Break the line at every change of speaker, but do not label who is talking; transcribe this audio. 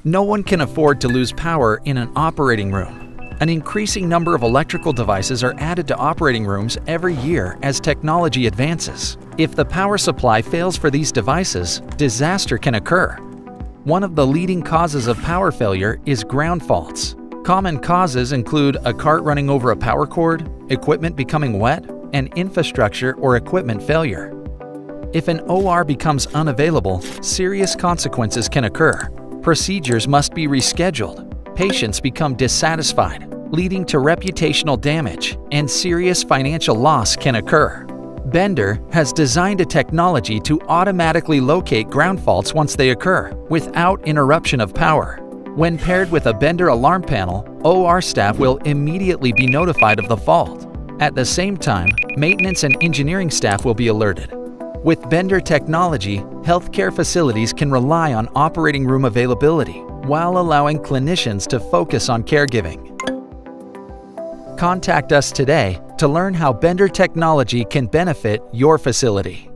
No one can afford to lose power in an operating room. An increasing number of electrical devices are added to operating rooms every year as technology advances. If the power supply fails for these devices, disaster can occur. One of the leading causes of power failure is ground faults. Common causes include a cart running over a power cord, equipment becoming wet, and infrastructure or equipment failure. If an OR becomes unavailable, serious consequences can occur. Procedures must be rescheduled, patients become dissatisfied, leading to reputational damage, and serious financial loss can occur. Bender has designed a technology to automatically locate ground faults once they occur, without interruption of power. When paired with a Bender alarm panel, OR staff will immediately be notified of the fault. At the same time, maintenance and engineering staff will be alerted. With Bender technology, healthcare facilities can rely on operating room availability while allowing clinicians to focus on caregiving. Contact us today to learn how Bender technology can benefit your facility.